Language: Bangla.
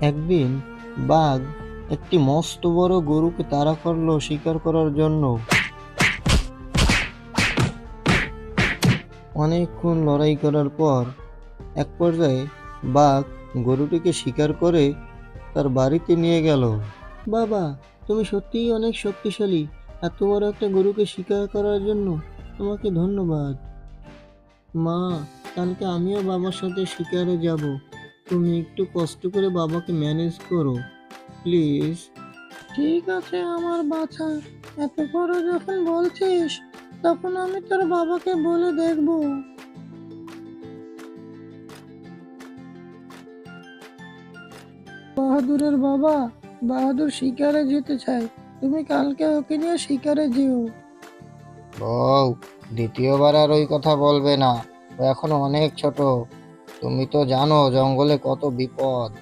একদিন বাঘ একটি মস্ত বড় গরুকে তাড়া করলো শিকার করার জন্য। অনেকক্ষণ লড়াই করার পর এক পর্যায়ে বাঘ গরুটিকে শিকার করে তার বাড়িতে নিয়ে গেল। বাবা, তুমি সত্যিই অনেক শক্তিশালী। এত বড় একটা গরুকে শিকার করার জন্য তোমাকে ধন্যবাদ। মা, কালকে আমিও বাবার সাথে শিকারে যাব। তুমি একটু কষ্ট করে বাবাকে ম্যানেজ করো, প্লিজ। ঠিক আছে আমার বাছা, এত করে যখন বলছিস তখন আমি তোর বাবাকে বলে দেখব। বাহাদুরের বাবা, বাহাদুর শিকারে যেতে চায়। তুমি কালকে ওকে নিয়ে শিকারে যেও। বউ, দ্বিতীয়বার আর ওই কথা বলবে না। ও এখনো অনেক ছোট। তুমি তো জানো জঙ্গলে কত বিপদ।